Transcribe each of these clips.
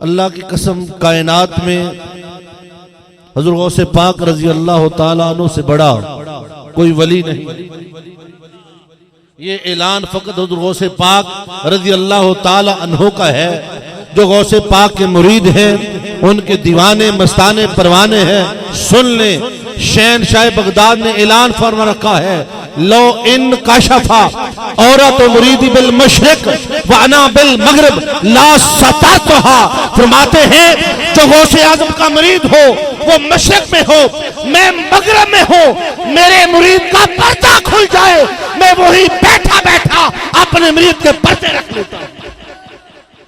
अल्लाह की कसम कायनात में हज़रत गौसे पाक रजी अल्लाह ताला अन्हु से बड़ा कोई वली नहीं। ये ऐलान फकत हज़रत गौसे पाक रजी अल्लाह ताला अन्हु का है। जो गौसे पाक के मुरीद हैं, उनके दीवाने मस्ताने परवाने हैं, सुन लें। शहनशाह बगदाद ने ऐलान फरमा रखा है, लो इन काशफा औरत मुरीदी बिल मशरिक व अना बिल मगरिब ला सतातहा। फरमाते हैं जो गौसे आजम का मुरीद हो वो मशरिक में हो, मैं मगरिब में हो, मेरे मुरीद का पर्दा खुल जाए, मैं वही बैठा बैठा अपने मुरीद के पर्दे रख लेता हूं।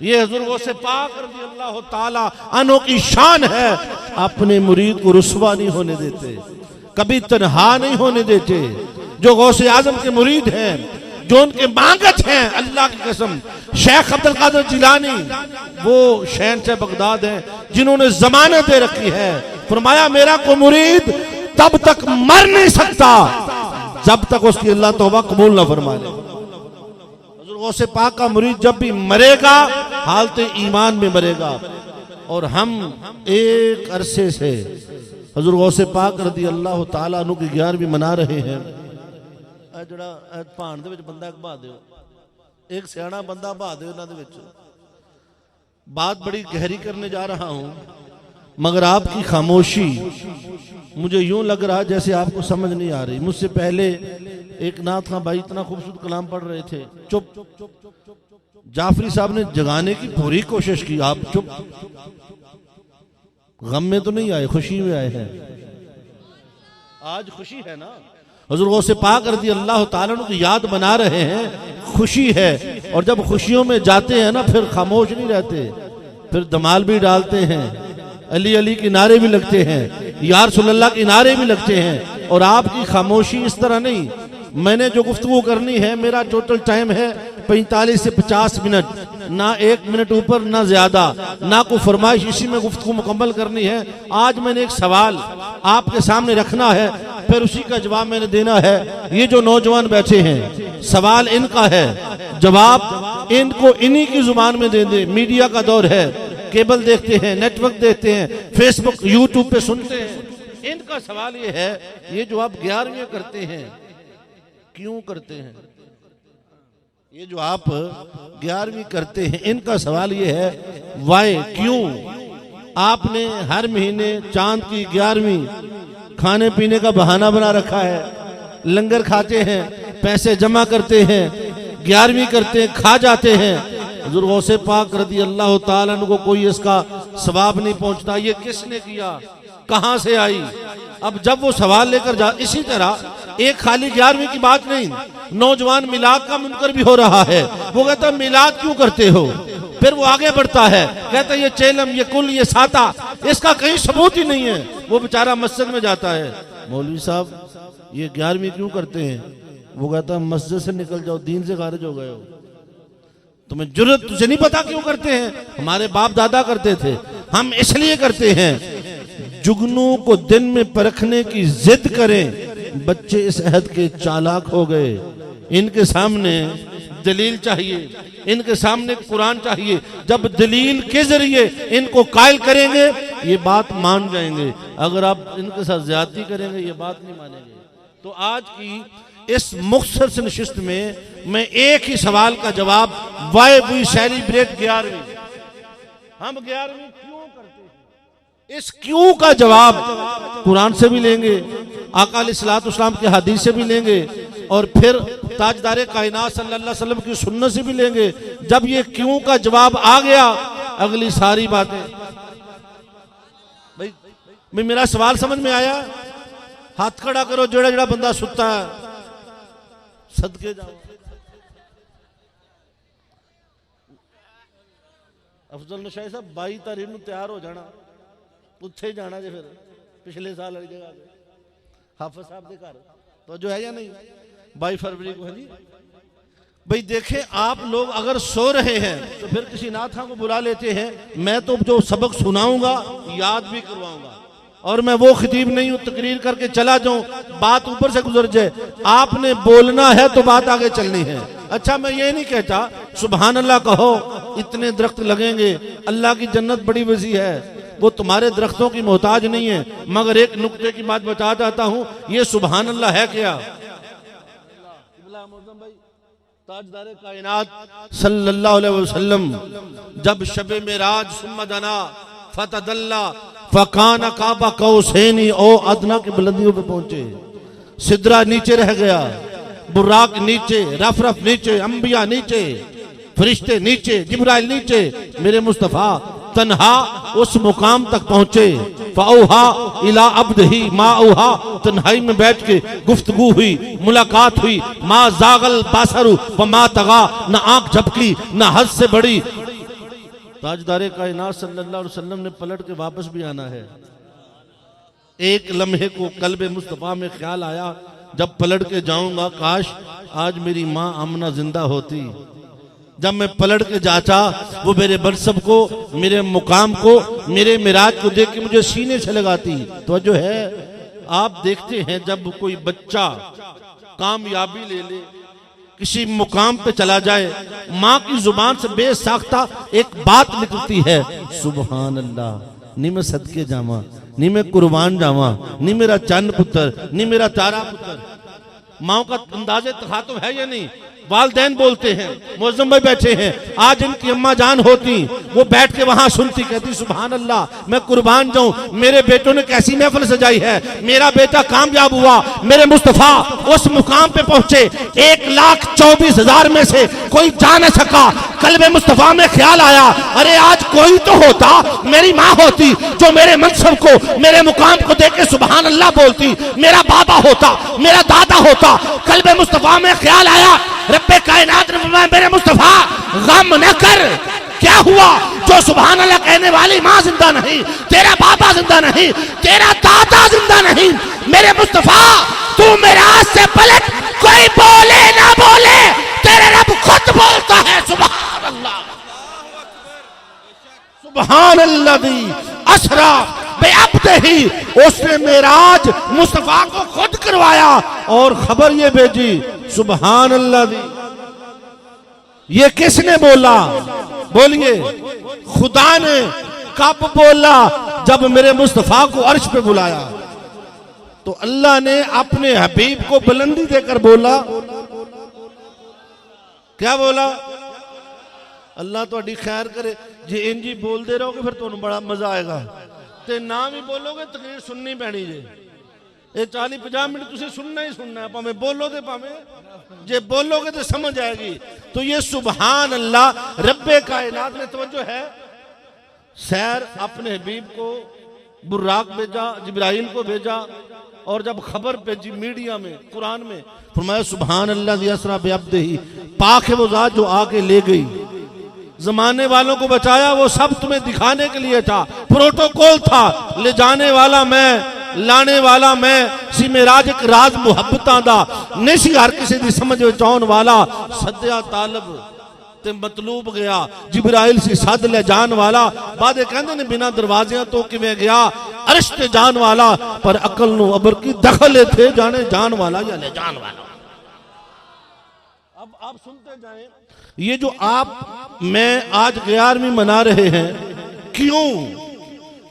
ये हुज़ूर गौसे पाक रज़ी अल्लाह ताला अन्हु की शान है। अपने मुरीद को रुस्वा नहीं होने देते, कभी तन्हा नहीं होने देते। जो गौसे आजम के मुरीद हैं, जो उनके मांगत हैं, अल्लाह की कसम शेख अब्दुल कादिर जिलानी वो शहनशाह बगदाद हैं जिन्होंने जमानत दे रखी है। फरमाया मेरा कोई मुरीद तब तक मर नहीं सकता जब तक उसकी अल्लाह तौबा कबूल ना फरमा ले। गौसे पाक का मुरीद जब भी मरेगा हालत ईमान में मरेगा। और हम एक अरसे से हज़रत गौसे पाक रज़ी अल्लाह ताला अन्हु की 11वीं मना रहे हैं। जड़ा भाण दे विच बंदा एक बहा दिओ, एक सियाना बंदा बहा दिओ इन्हां दे विच। बात बड़ी गहरी करने जा रहा हूं, मगर आपकी खामोशी मुझे यूं लग रहा जैसे आपको समझ नहीं आ रही। मुझसे पहले एक नाथ खां भाई इतना खूबसूरत कलाम पढ़ रहे थे, चुप। जाफरी साहब ने जगाने की पूरी कोशिश की, आप चुप। गम में तो नहीं आए, खुशी में आए हैं। आज खुशी है ना, हुज़ूर गौसे पाक रज़ी अल्लाह ताला अन्हु की याद बना रहे हैं, खुशी है। और जब खुशियों में जाते हैं ना फिर खामोश नहीं रहते, फिर धमाल भी डालते हैं, अली अली के नारे भी लगते हैं, या रसूल अल्लाह के नारे भी लगते हैं। और आपकी खामोशी इस तरह नहीं। मैंने जो गुफ्तगू करनी है, मेरा टोटल टाइम है 45 से 50 मिनट, ना 1 मिनट ऊपर ना ज्यादा, ना कोई फरमाइश, इसी में गुफ्तगू मुकम्मल करनी है। आज मैंने एक सवाल आपके सामने रखना है, फिर उसी का जवाब मैंने देना है। ये जो नौजवान बैठे हैं, सवाल इनका है, जवाब इनको इन्हीं की जुबान में दे दे। मीडिया का दौर है, केबल देखते हैं, नेटवर्क देखते हैं, फेसबुक यूट्यूब पे सुनते हैं। इनका सवाल ये है, ये जो आप 11वीं करते हैं क्यों करते हैं? ये जो आप 11वीं करते हैं, इनका सवाल ये है वाई, क्यों? आपने हर महीने चांद की 11वीं खाने पीने का बहाना बना रखा है, लंगर खाते हैं, पैसे जमा करते हैं, 11वीं करते हैं, खा जाते हैं। हुज़ूर गौसे पाक रज़ी अल्लाह ताला अन्हु को कोई इसका सवाब नहीं पहुंचता। ये किसने किया, कहां से आई? अब जब वो सवाल लेकर जा, इसी तरह एक खाली 11वीं की बात नहीं, नौजवान मिलाद का मुनकर भी हो रहा है। वो कहता है मिलाद क्यों करते हो, फिर वो आगे बढ़ता है, कहता है ये चेलम, ये कुल, ये साता, इसका कहीं सबूत ही नहीं है। वो बेचारा मस्जिद में जाता है, मौलवी साहब ये 11वीं क्यों करते हैं? वो कहता है मस्जिद से निकल जाओ, दीन से खारिज हो गए हो, तुम्हें जुर्रत, तुझे नहीं पता क्यों करते हैं? हमारे बाप दादा करते थे, हम इसलिए करते हैं। जुगनू को दिन में परखने की जिद करें, बच्चे इस अहद के चालाक हो गए। इनके सामने दलील चाहिए, इनके सामने कुरान चाहिए। जब दलील के जरिए इनको कायल करेंगे ये बात मान जाएंगे, अगर आप इनके साथ ज्यादती करेंगे ये बात नहीं मानेंगे। तो आज की इस मुख्तसर से नशिस्त में मैं एक ही सवाल का जवाब, वाई वी सेलिब्रेट 11वीं, हम 11वीं क्यों करते हैं, इस क्यों का जवाब कुरान से भी लेंगे, आका अलैहिस्सलाम के हदीस से भी लेंगे, और फिर ताजदारे कायनात सल्लल्लाहु अलैहि वसल्लम की सुन्नत से भी लेंगे। जब ये क्यों का जवाब आ गया, अगली सारी बातें। भाई मेरा सवाल समझ में आया? हाथ खड़ा करो जेड़ा जेड़ा बंदा सुता है, सदके जाओ। अफजल नशाई साहब 22 तारीख ਨੂੰ ਤਿਆਰ ਹੋ ਜਾਣਾ, ਉੱਥੇ ਜਾਣਾ ਜੇ, ਫਿਰ पिछले साल वाली जगह हाफिज साहब के घर, तो जो है या नहीं, 22 फरवरी को है जी। भाई देखें, आप लोग अगर सो रहे हैं तो फिर किसी नाथा को बुला लेते हैं। मैं तो जो सबक सुनाऊंगा याद भी करवाऊंगा, और मैं वो खतीब नहीं हूं तकरीर करके चला जाऊं, बात ऊपर से गुजर जाए। आपने बोलना है तो बात आगे चलनी है। अच्छा मैं ये नहीं कहता, सुभान अल्लाह कहो, इतने दरख्त लगेंगे, अल्लाह की जन्नत बड़ी वसी है, वो तुम्हारे दरख्तों की मोहताज नहीं है। मगर एक नुक्ते की बात बता जाता हूं, ये सुभान अल्लाह है क्या? ताजदारे कायनात सल्लल्लाहु अलैहि वसल्लम जब शबे मेराज सुम्मदना फतदल्ला फकान काबा कौसैनी ओ अदना की बुलंदियों पे पहुंचे। सिदरा नीचे रह गया, बुराक नीचे, रफ रफ नीचे, अंबिया नीचे, फरिश्ते नीचे, जिब्राइल नीचे, मेरे मुस्तफा तन्हा उस मुकाम तक पहुंचे। फौहा इला अब्दही मा औहा, तन्हाई में बैठ के गुफ्तगू हुई, मुलाकात हुई। मा जागल बासरु व मा तगा, न आंख झपकी न हद से बड़ी। ताजदारे कायनात सल्लल्लाहु अलैहि वसल्लम ने पलट के वापस भी आना है। एक लम्हे को कल्बे मुस्तफा में ख्याल आया, जब पलट के जाऊंगा काश आज मेरी माँ आमना जिंदा होती। जब मैं पलट के जाचा, वो मेरे बरसब को, मेरे मुकाम को, मेरे मिराज को देख के मुझे सीने से लगाती। तो जो है आप देखते हैं जब कोई बच्चा कामयाबी ले ले, किसी मुकाम पे चला जाए, माँ की जुबान से बेसाख्ता एक बात निकलती है, सुभान अल्लाह, नी मैं सदके जावा, नी मैं कुर्बान जावा, नी मेरा चंद पुत्र, नी मेरा तारा पुत्र। माँ का अंदाजे तखातुब है या नहीं? वालदैन बोलते हैं, मुअज्जम भाई बैठे हैं, आज इनकी अम्मा जान होती, वो बैठ के वहां सुनती, कहती सुभान अल्लाह, मैं कुर्बान जाऊं, मेरे बेटों ने कैसी महफिल सजाई है, मेरा बेटा कामयाब हुआ, मेरे मुस्तफा उस मुकाम पे पहुंचे। 1,24,000 में से कोई जा न सका। कल्बे मुस्तफा में ख्याल आया, अरे आज कोई तो होता, मेरी माँ होती जो मेरे मनसब को, मेरे मुकाम को देख के सुभान अल्लाह बोलती, मेरा बाबा होता, मेरा दादा होता। कल्बे मुस्तफा में ख्याल आया, रब्बे कायनात ने फरमाया, मेरे मुस्तफा गम न कर, क्या हुआ जो सुभान अल्लाह कहने वाली माँ जिंदा नहीं, तेरा बाबा जिंदा नहीं, तेरा दादा जिंदा नहीं, मेरे मुस्तफा तू मेराज से पलट, कोई बोले ना बोले, तेरे रब खुद बोलता है सुभान अल्लाह। सुभान अल्लाह असरा बेअब्दिही, उसने मेराज मुस्तफा को खुद करवाया और खबर ये भेजी, सुभान अल्लाह। ये किसने बोला? बोलिए, खुदा ने। कब बोला? जब मेरे मुस्तफा को अर्श पे बुलाया तो अल्लाह ने अपने हबीब को बुलंदी देकर बोला। क्या बोला? अल्लाह तो खैर करे, जे इंजी बोलते रहोगे फिर तुहानू बड़ा मजा आएगा, ते ना भी बोलोगे तकरीर सुननी पैनी जे। ये 40-50 मिनट तुझे सुनना ही सुनना है, भावे बोलो तो भावे जे बोलोगे तो समझ आएगी। तो ये सुभान अल्लाह, रब्बे कायनात में तवज्जो है। सैर अपने हबीब को बुर्राक भेजा, जिब्राइल को भेजा, और जब खबर भेजी मीडिया में, कुरान में फरमाया सुभान अल्लाह असरा बिअब्दिही, पाक है वो जात जो आके ले गई। जमाने वालों को बचाया, वो सब तुम्हें दिखाने के लिए था, प्रोटोकॉल था, ले जाने वाला मैं, लाने वाला मैं, सी मेराज एक राज मुहब्बतां दा नहीं सी हर किसी दी समझ विच आउण वाला। सद्या तालब ते मतलूब गया, जिब्राइल सी सद ले जान वाला। बादे कहंदे ने बिना दरवाजियां तो किवें गया, अर्श ते जान वाला, पर अकल नु अबर की दखल थे, जाने जान वाला या ले जान वाला। अब आप सुनते जाएं, ये जो आप मैं आज 11वीं मना रहे हैं, क्यों?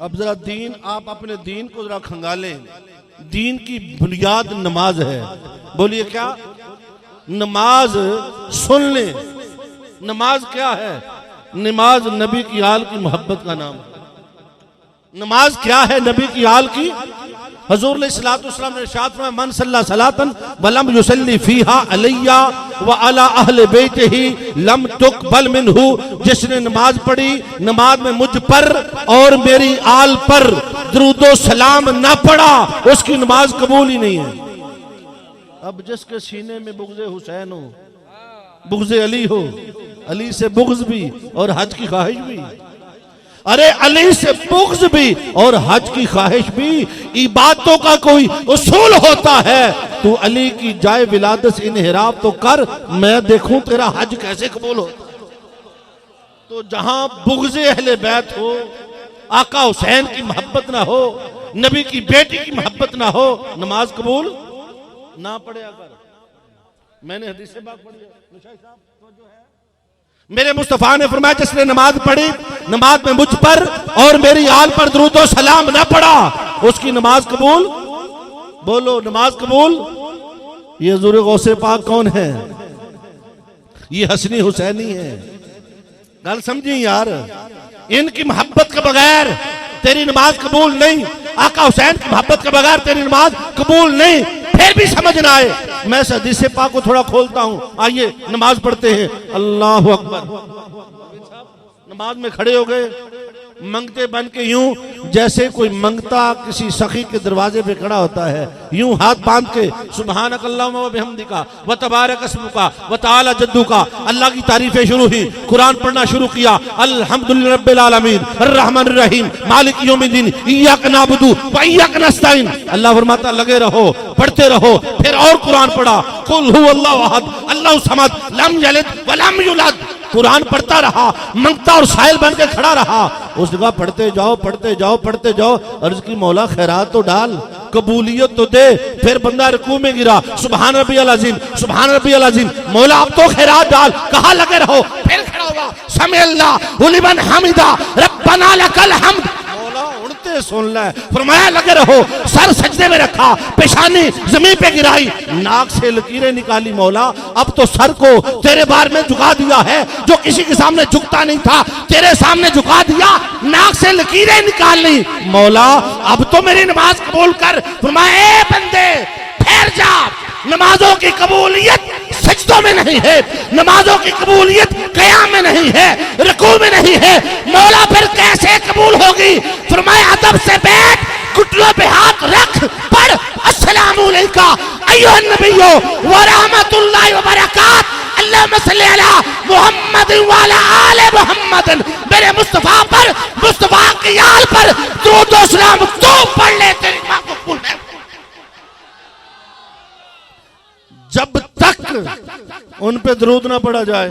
अब जरा दीन, आप अपने दीन को जरा खंगालें। दीन की बुनियाद नमाज है। बोलिए क्या? नमाज सुन लें। नमाज क्या है? नमाज नबी की आल की मोहब्बत का नाम है। नमाज क्या है? नबी की आल की। हुजूर अलैहिस्सलातु वस्सलाम ने इरशाद फरमाया, मन सल्ला सलातन वलम युसल्ली फीहा अलैया व अला अहले बैतिही लम तुकबल मिनहु। जिसने नमाज पढ़ी, नमाज में मुझ पर और मेरी आल पर दुरूदो सलाम ना पढ़ा, उसकी नमाज कबूल ही नहीं है। अब जिसके सीने में बुग़्ज़े हुसैन हो, बुग़्ज़े अली हो, अली से बुग़्ज़ भी और हज की ख्वाहिश भी, अरे अली से बुग़्ज़ भी और हज की ख्वाहिश भी, इबादतों का कोई उसूल होता है। तू अली की जाए विलादत से इन्हिराफ तो कर, मैं देखूं तेरा हज कैसे कबूल हो। तो जहां बुग़्ज़े अहले बैत हो, आका हुसैन की मोहब्बत ना हो, नबी की बेटी की मोहब्बत ना हो, नमाज कबूल ना पड़े। अगर मैंने हदीस से बात पढ़ी है, मेरे मुस्तफा ने फरमाया जिसने नमाज पढ़ी, नमाज में मुझ पर और मेरी आल पर दुरूद और सलाम न पढ़ा, उसकी नमाज कबूल। बोलो नमाज कबूल। ये हुजूर गौसे पाक कौन है? ये हसनी हुसैनी है। गल समझी यार, इनकी मोहब्बत के बगैर तेरी नमाज कबूल नहीं। आका हुसैन की मोहब्बत के बगैर तेरी नमाज कबूल नहीं। फिर भी समझ ना आए, मैं इस हदीस पाक को थोड़ा खोलता हूं। आइए नमाज पढ़ते हैं। अल्लाहु अकबर। नमाज में खड़े हो गए, मंगते बन के यूं जैसे कोई मंगता किसी सखी के दरवाजे पे खड़ा होता है, यूं हाथ बांध के सुभानक अल्लाहुम्मा व बिहम्दिका व तबारक अस्मुका व तआला जद्दुका, अल्लाह की तारीफें शुरू हुई। कुरान पढ़ना शुरू किया। अल्हम्दुलिल्लाहि रब्बिल आलमीन अर्रहमानिर रहीम मालिक यौमिद्दीन इय्याका नअबुदु व इय्याका नस्तईन। अल्लाह फरमाता लगे रहो, पढ़ते रहो। फिर और कुरान पढ़ा। कुल हुवल्लाहु अहद अल्लाहु समद लम यलिद व लम यूलद। कुरान पढ़ता रहा, मंगता और साहिल बन के खड़ा रहा। उस जगह पढ़ते जाओ, पढ़ते जाओ, पढ़ते जाओ। अर्ज की मौला खैरात तो डाल, कबूलियत तो दे। फिर बंदा रुकू में गिरा, सुभान रब्बियल अज़ीम, सुभान रब्बियल अज़ीम। मौला अब तो खैरात डाल। कहा लगे रहो। फिर खड़ा हुआ, समी अल्लाहु लिमन हमिदा रब्बना लकल हम्द। मौला उड़ते सुन ले। फरमाया लगे रहो। सर सजदे में रखा, पेशानी जमीन पे गिराई, नाक से लकीरें निकाली। मौला अब तो सर को तेरे बार में झुका दिया है, जो किसी के सामने झुकता नहीं था तेरे सामने झुका दिया, नाक से लकीरें निकाल ली। मौला अब तो मेरी नमाज कबूल कर। फरमाया ए बंदे ठहर जा, नमाजों की कबूलियत सजदों में नहीं है, नमाजों की कबूलियत क़याम में नहीं है, रुकू में नहीं है। मौला फिर कैसे कबूल होगी? फरमाया अदब से बैठ, घुटनों पे हाथ रख, पढ़ अस्सलामु अलैका अय्युहन नबिय्यो व रहमतुल्लाहि व बरकात अल्लाहुम्मा सल्ली अला मुहम्मद व अला आले मुहम्मद। मेरे मुस्तफा पर, मुस्तफा की आल पर दुरूद व सलाम तू पढ़ ले, तेरी मां को कबूल है। जब तक उन पे दरूद ना पढ़ा जाए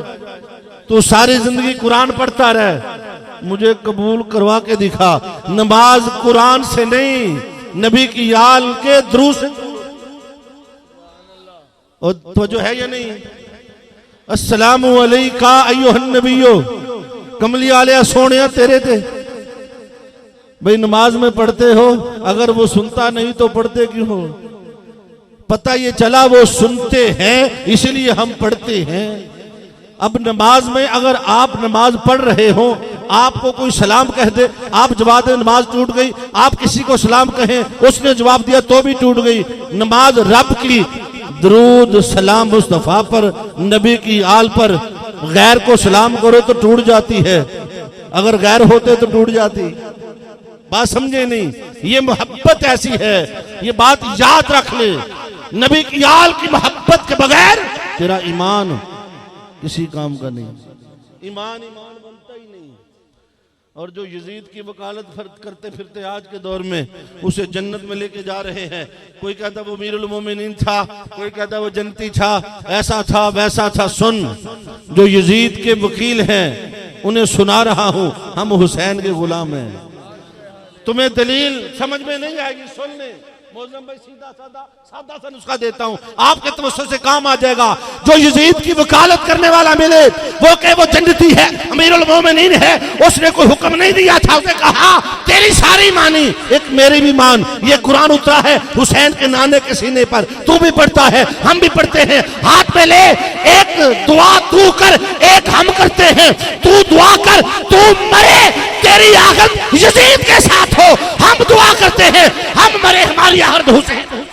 तो सारी जिंदगी कुरान पढ़ता रहे। मुझे कबूल करवा के दिखा। नमाज कुरान से नहीं, नबी की आल के दुरूद से। और तो जो है या नहीं, अस्सलामु अलैका अय्युहन नबिय्यो, कमली आलिया सोनिया तेरे थे। भाई नमाज में पढ़ते हो, अगर वो सुनता नहीं तो पढ़ते क्यों हो? पता ये चला वो सुनते हैं इसलिए हम पढ़ते हैं। अब नमाज में अगर आप नमाज पढ़ रहे हो, आपको कोई सलाम कह दे, आप जवाब दे, नमाज टूट गई। आप किसी को सलाम कहें, उसने जवाब दिया तो भी टूट गई नमाज। रब की दरूद सलाम मुस्तफा पर, नबी की आल पर। गैर को सलाम करो तो टूट जाती है, अगर गैर होते तो टूट जाती। बात समझे नहीं? ये मोहब्बत ऐसी है, ये बात याद रख ले। नबी की आल की मोहब्बत के बगैर तेरा ईमान किसी काम का नहीं। ईमान बनता ही नहीं। और जो यजीद की वकालत करते फिरते आज के दौर में उसे जन्नत में लेके जा रहे हैं। कोई कहता वो अमीरुल मोमिनीन था, कोई कहता वो जन्नती था, ऐसा था वैसा था। सुन, जो यजीद के वकील हैं उन्हें सुना रहा हूं, हम हुसैन के गुलाम हैं। तुम्हें दलील समझ में नहीं आएगी, सुन ले। मौजम भाई सीधा सादा सा नुस्खा देता हूं, आपके तवज्जुह से काम आ जाएगा। जो यजीद की वकालत करने वाला मिले, वो कहे वो जन्नती है, अमीरुल मोमिनीन है, उसने कोई हुक्म नहीं दिया था, उसने कहा तेरी सारी मानी, एक मेरी भी मान। ये कुरान उतरा है हुसैन के नाने के सीने पर, तू भी पढ़ता है, हम भी पढ़ते हैं। हाथ में ले, एक दुआ तू कर, एक हम करते हैं। तू दुआ कर, तू मरे, तेरी आखिरत यजीद के साथ हो। हम दुआ करते हैं, हम मरे, हमारी आखिरत हुसैन